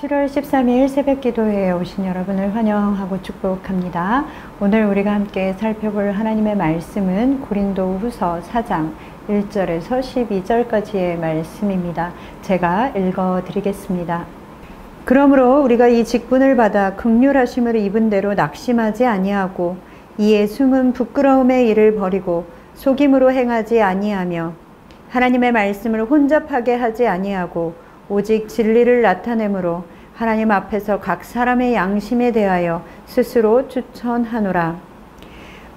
7월 13일 새벽기도회에 오신 여러분을 환영하고 축복합니다. 오늘 우리가 함께 살펴볼 하나님의 말씀은 고린도후서 4장 1절에서 12절까지의 말씀입니다. 제가 읽어드리겠습니다. 그러므로 우리가 이 직분을 받아 긍휼하심을 입은 대로 낙심하지 아니하고 이에 숨은 부끄러움의 일을 버리고 속임으로 행하지 아니하며 하나님의 말씀을 혼잡하게 하지 아니하고 오직 진리를 나타내므로 하나님 앞에서 각 사람의 양심에 대하여 스스로 추천하노라.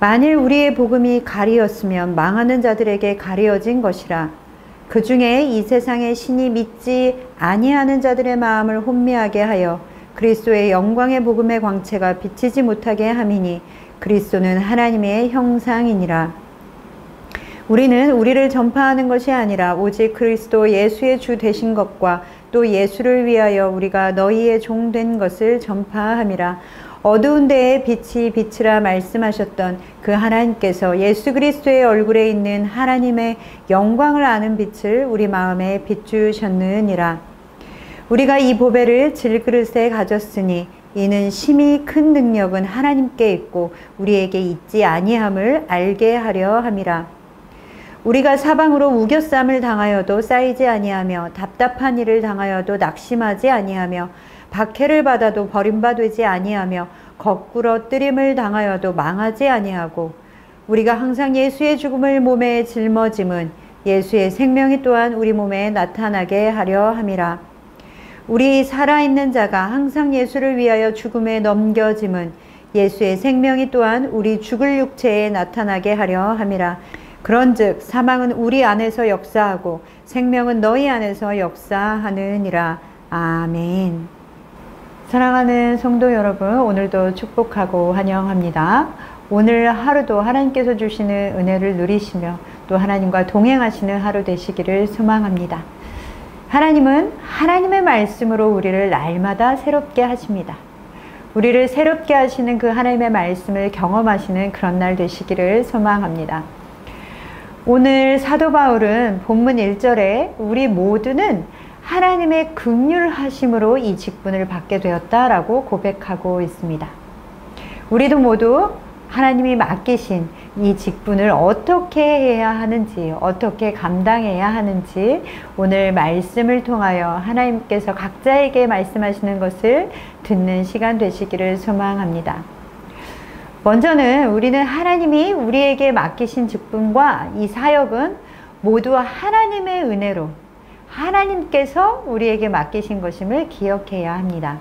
만일 우리의 복음이 가리었으면 망하는 자들에게 가리어진 것이라. 그 중에 이 세상의 신이 믿지 아니하는 자들의 마음을 혼미하게 하여 그리스도의 영광의 복음의 광채가 비치지 못하게 함이니 그리스도는 하나님의 형상이니라. 우리는 우리를 전파하는 것이 아니라 오직 그리스도 예수의 주 되신 것과 또 예수를 위하여 우리가 너희의 종 된 것을 전파함이라. 어두운 데에 빛이 빛이라 말씀하셨던 그 하나님께서 예수 그리스도의 얼굴에 있는 하나님의 영광을 아는 빛을 우리 마음에 비추셨느니라. 우리가 이 보배를 질그릇에 가졌으니 이는 심히 큰 능력은 하나님께 있고 우리에게 있지 아니함을 알게 하려 함이라. 우리가 사방으로 우겨쌈을 당하여도 쌓이지 아니하며 답답한 일을 당하여도 낙심하지 아니하며 박해를 받아도 버림받지 아니하며 거꾸로 뜨림을 당하여도 망하지 아니하고 우리가 항상 예수의 죽음을 몸에 짊어짐은 예수의 생명이 또한 우리 몸에 나타나게 하려 함이라. 우리 살아있는 자가 항상 예수를 위하여 죽음에 넘겨짐은 예수의 생명이 또한 우리 죽을 육체에 나타나게 하려 함이라. 그런즉 사망은 우리 안에서 역사하고 생명은 너희 안에서 역사하느니라. 아멘. 사랑하는 성도 여러분, 오늘도 축복하고 환영합니다. 오늘 하루도 하나님께서 주시는 은혜를 누리시며 또 하나님과 동행하시는 하루 되시기를 소망합니다. 하나님은 하나님의 말씀으로 우리를 날마다 새롭게 하십니다. 우리를 새롭게 하시는 그 하나님의 말씀을 경험하시는 그런 날 되시기를 소망합니다. 오늘 사도 바울은 본문 1절에 우리 모두는 하나님의 긍휼하심으로 이 직분을 받게 되었다라고 고백하고 있습니다. 우리도 모두 하나님이 맡기신 이 직분을 어떻게 해야 하는지, 어떻게 감당해야 하는지 오늘 말씀을 통하여 하나님께서 각자에게 말씀하시는 것을 듣는 시간 되시기를 소망합니다. 먼저는 우리는 하나님이 우리에게 맡기신 직분과 이 사역은 모두 하나님의 은혜로 하나님께서 우리에게 맡기신 것임을 기억해야 합니다.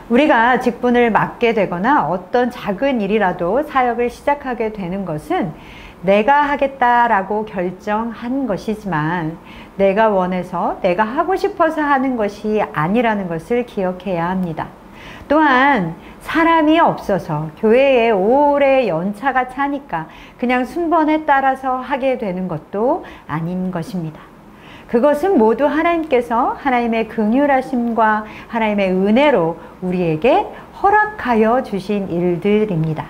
우리가 직분을 맡게 되거나 어떤 작은 일이라도 사역을 시작하게 되는 것은 내가 하겠다라고 결정한 것이지만 내가 원해서 내가 하고 싶어서 하는 것이 아니라는 것을 기억해야 합니다. 또한 사람이 없어서 교회에 오래 연차가 차니까 그냥 순번에 따라서 하게 되는 것도 아닌 것입니다. 그것은 모두 하나님께서 하나님의 긍휼하심과 하나님의 은혜로 우리에게 허락하여 주신 일들입니다.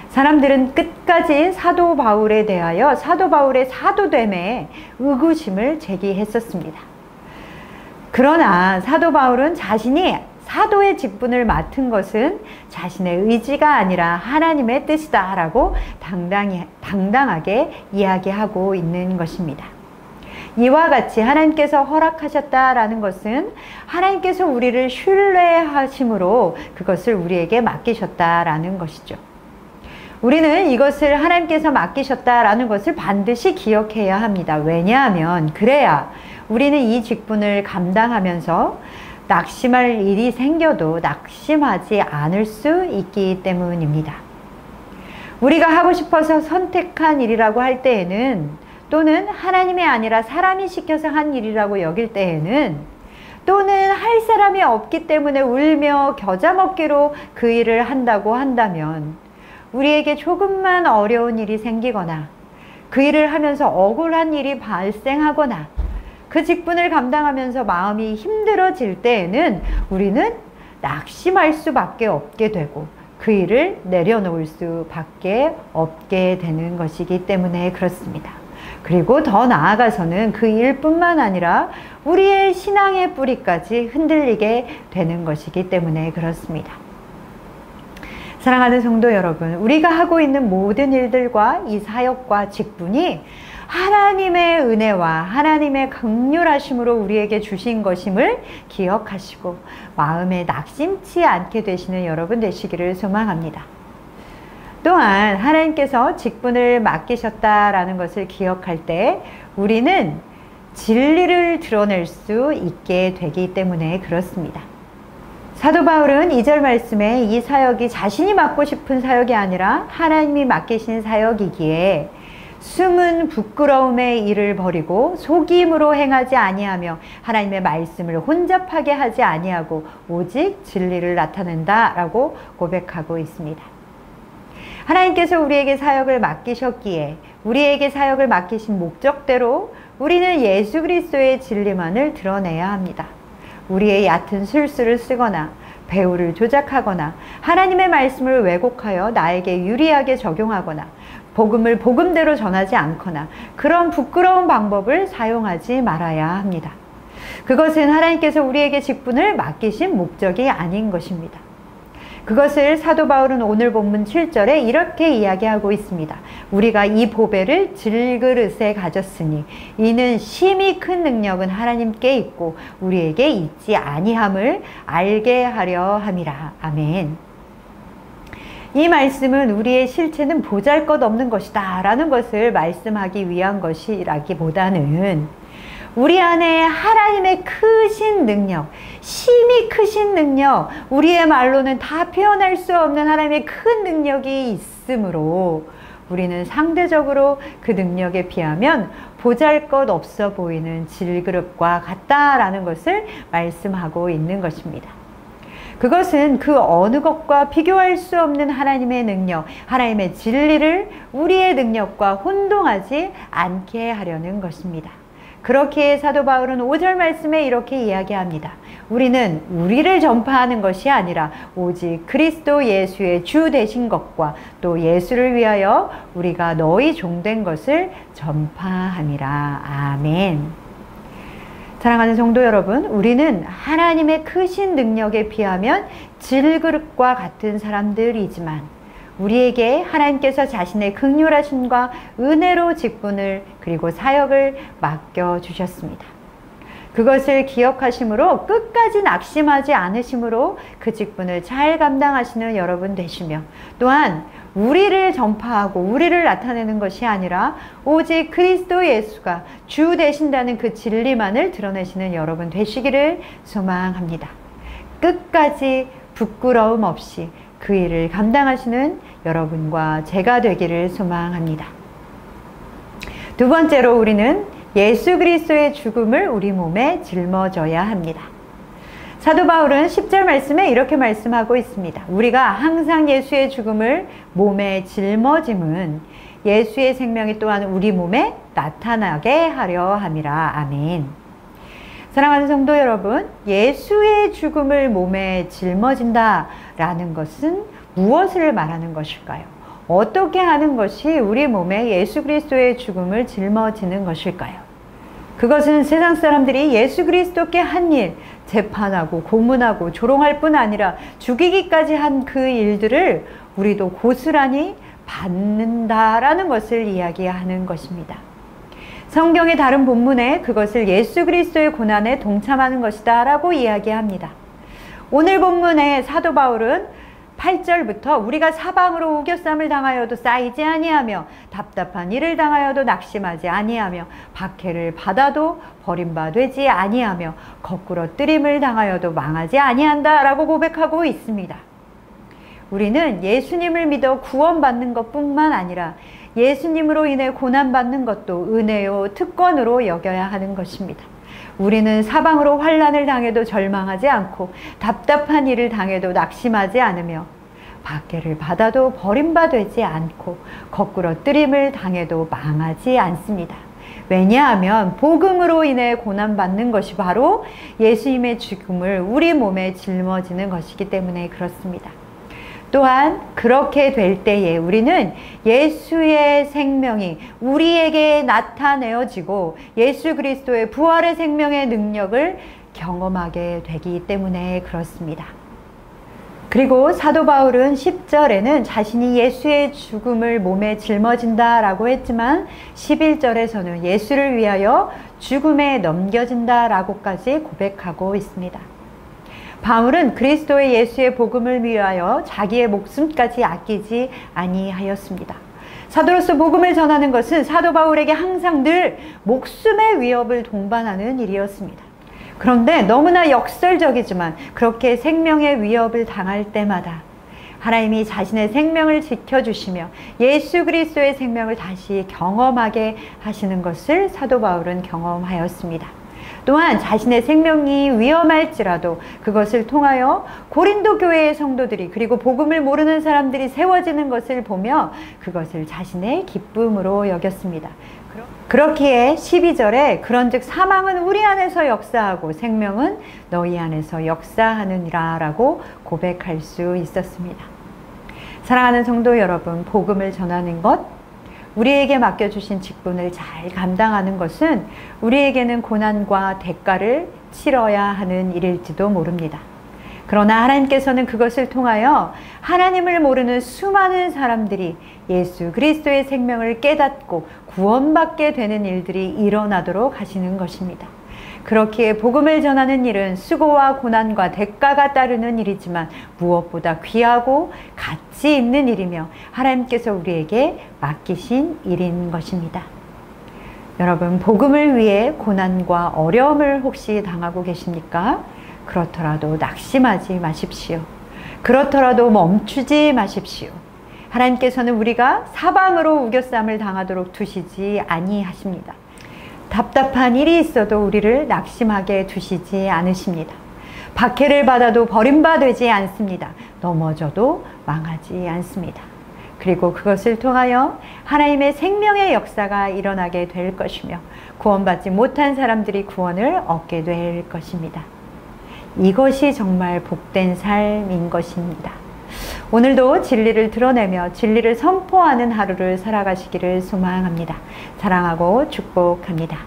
사람들은 끝까지 사도 바울에 대하여 사도 바울의 사도됨에 의구심을 제기했었습니다. 그러나 사도 바울은 자신이 사도의 직분을 맡은 것은 자신의 의지가 아니라 하나님의 뜻이다 라고 당당하게 이야기하고 있는 것입니다. 이와 같이 하나님께서 허락하셨다라는 것은 하나님께서 우리를 신뢰하심으로 그것을 우리에게 맡기셨다라는 것이죠. 우리는 이것을 하나님께서 맡기셨다라는 것을 반드시 기억해야 합니다. 왜냐하면 그래야 우리는 이 직분을 감당하면서 낙심할 일이 생겨도 낙심하지 않을 수 있기 때문입니다. 우리가 하고 싶어서 선택한 일이라고 할 때에는 또는 하나님이 아니라 사람이 시켜서 한 일이라고 여길 때에는 또는 할 사람이 없기 때문에 울며 겨자 먹기로 그 일을 한다고 한다면 우리에게 조금만 어려운 일이 생기거나 그 일을 하면서 억울한 일이 발생하거나 그 직분을 감당하면서 마음이 힘들어질 때에는 우리는 낙심할 수밖에 없게 되고 그 일을 내려놓을 수밖에 없게 되는 것이기 때문에 그렇습니다. 그리고 더 나아가서는 그 일뿐만 아니라 우리의 신앙의 뿌리까지 흔들리게 되는 것이기 때문에 그렇습니다. 사랑하는 성도 여러분, 우리가 하고 있는 모든 일들과 이 사역과 직분이 하나님의 은혜와 하나님의 긍휼하심으로 우리에게 주신 것임을 기억하시고 마음에 낙심치 않게 되시는 여러분 되시기를 소망합니다. 또한 하나님께서 직분을 맡기셨다라는 것을 기억할 때 우리는 진리를 드러낼 수 있게 되기 때문에 그렇습니다. 사도 바울은 2절 말씀에 이 사역이 자신이 맡고 싶은 사역이 아니라 하나님이 맡기신 사역이기에 숨은 부끄러움의 일을 버리고 속임으로 행하지 아니하며 하나님의 말씀을 혼잡하게 하지 아니하고 오직 진리를 나타낸다 라고 고백하고 있습니다. 하나님께서 우리에게 사역을 맡기셨기에 우리에게 사역을 맡기신 목적대로 우리는 예수 그리스도의 진리만을 드러내야 합니다. 우리의 얕은 술수를 쓰거나 배우를 조작하거나 하나님의 말씀을 왜곡하여 나에게 유리하게 적용하거나 복음을 복음대로 전하지 않거나 그런 부끄러운 방법을 사용하지 말아야 합니다. 그것은 하나님께서 우리에게 직분을 맡기신 목적이 아닌 것입니다. 그것을 사도 바울은 오늘 본문 7절에 이렇게 이야기하고 있습니다. 우리가 이 보배를 질그릇에 가졌으니 이는 심히 큰 능력은 하나님께 있고 우리에게 있지 아니함을 알게 하려 함이라. 아멘. 이 말씀은 우리의 실체는 보잘것없는 것이다 라는 것을 말씀하기 위한 것이라기보다는 우리 안에 하나님의 크신 능력, 심히 크신 능력, 우리의 말로는 다 표현할 수 없는 하나님의 큰 능력이 있으므로 우리는 상대적으로 그 능력에 비하면 보잘것없어 보이는 질그릇과 같다라는 것을 말씀하고 있는 것입니다. 그것은 그 어느 것과 비교할 수 없는 하나님의 능력, 하나님의 진리를 우리의 능력과 혼동하지 않게 하려는 것입니다. 그렇게 사도 바울은 5절 말씀에 이렇게 이야기합니다. 우리는 우리를 전파하는 것이 아니라 오직 그리스도 예수의 주 되신 것과 또 예수를 위하여 우리가 너희 종된 것을 전파함이라. 아멘. 사랑하는 성도 여러분, 우리는 하나님의 크신 능력에 비하면 질그릇과 같은 사람들이지만 우리에게 하나님께서 자신의 긍휼하심과 은혜로 직분을 그리고 사역을 맡겨주셨습니다. 그것을 기억하심으로 끝까지 낙심하지 않으심으로 그 직분을 잘 감당하시는 여러분 되시며 또한 우리를 전파하고 우리를 나타내는 것이 아니라 오직 그리스도 예수가 주 되신다는 그 진리만을 드러내시는 여러분 되시기를 소망합니다. 끝까지 부끄러움 없이 그 일을 감당하시는 여러분과 제가 되기를 소망합니다. 두 번째로 우리는 예수 그리스도의 죽음을 우리 몸에 짊어져야 합니다. 사도 바울은 10절 말씀에 이렇게 말씀하고 있습니다. 우리가 항상 예수의 죽음을 몸에 짊어짐은 예수의 생명이 또한 우리 몸에 나타나게 하려 함이라. 아멘. 사랑하는 성도 여러분, 예수의 죽음을 몸에 짊어진다 라는 것은 무엇을 말하는 것일까요? 어떻게 하는 것이 우리 몸에 예수 그리스도의 죽음을 짊어지는 것일까요? 그것은 세상 사람들이 예수 그리스도께 한 일, 재판하고 고문하고 조롱할 뿐 아니라 죽이기까지 한 그 일들을 우리도 고스란히 받는다라는 것을 이야기하는 것입니다. 성경의 다른 본문에 그것을 예수 그리스도의 고난에 동참하는 것이다 라고 이야기합니다. 오늘 본문의 사도 바울은 8절부터 우리가 사방으로 우겨쌈을 당하여도 쌓이지 아니하며 답답한 일을 당하여도 낙심하지 아니하며 박해를 받아도 버림받지 아니하며 거꾸로 뜨림을 당하여도 망하지 아니한다 라고 고백하고 있습니다. 우리는 예수님을 믿어 구원받는 것뿐만 아니라 예수님으로 인해 고난받는 것도 은혜요 특권으로 여겨야 하는 것입니다. 우리는 사방으로 환난을 당해도 절망하지 않고 답답한 일을 당해도 낙심하지 않으며 박해를 받아도 버림받지 않고 거꾸로 뜨림을 당해도 망하지 않습니다. 왜냐하면 복음으로 인해 고난받는 것이 바로 예수님의 죽음을 우리 몸에 짊어지는 것이기 때문에 그렇습니다. 또한 그렇게 될 때에 우리는 예수의 생명이 우리에게 나타내어지고 예수 그리스도의 부활의 생명의 능력을 경험하게 되기 때문에 그렇습니다. 그리고 사도 바울은 10절에는 자신이 예수의 죽음을 몸에 짊어진다 라고 했지만 11절에서는 예수를 위하여 죽음에 넘겨진다 라고까지 고백하고 있습니다. 바울은 그리스도의 예수의 복음을 위하여 자기의 목숨까지 아끼지 아니하였습니다. 사도로서 복음을 전하는 것은 사도 바울에게 항상 늘 목숨의 위협을 동반하는 일이었습니다. 그런데 너무나 역설적이지만 그렇게 생명의 위협을 당할 때마다 하나님이 자신의 생명을 지켜주시며 예수 그리스도의 생명을 다시 경험하게 하시는 것을 사도 바울은 경험하였습니다. 또한 자신의 생명이 위험할지라도 그것을 통하여 고린도 교회의 성도들이 그리고 복음을 모르는 사람들이 세워지는 것을 보며 그것을 자신의 기쁨으로 여겼습니다. 그렇기에 12절에 그런즉 사망은 우리 안에서 역사하고 생명은 너희 안에서 역사하느니라 라고 고백할 수 있었습니다. 사랑하는 성도 여러분, 복음을 전하는 것, 우리에게 맡겨주신 직분을 잘 감당하는 것은 우리에게는 고난과 대가를 치러야 하는 일일지도 모릅니다. 그러나 하나님께서는 그것을 통하여 하나님을 모르는 수많은 사람들이 예수 그리스도의 생명을 깨닫고 구원받게 되는 일들이 일어나도록 하시는 것입니다. 그렇기에 복음을 전하는 일은 수고와 고난과 대가가 따르는 일이지만 무엇보다 귀하고 가치 있는 일이며 하나님께서 우리에게 맡기신 일인 것입니다. 여러분, 복음을 위해 고난과 어려움을 혹시 당하고 계십니까? 그렇더라도 낙심하지 마십시오. 그렇더라도 멈추지 마십시오. 하나님께서는 우리가 사방으로 우겨쌈을 당하도록 두시지 아니하십니다. 답답한 일이 있어도 우리를 낙심하게 두시지 않으십니다. 박해를 받아도 버림받지 않습니다. 넘어져도 망하지 않습니다. 그리고 그것을 통하여 하나님의 생명의 역사가 일어나게 될 것이며 구원받지 못한 사람들이 구원을 얻게 될 것입니다. 이것이 정말 복된 삶인 것입니다. 오늘도 진리를 드러내며 진리를 선포하는 하루를 살아가시기를 소망합니다. 사랑하고 축복합니다.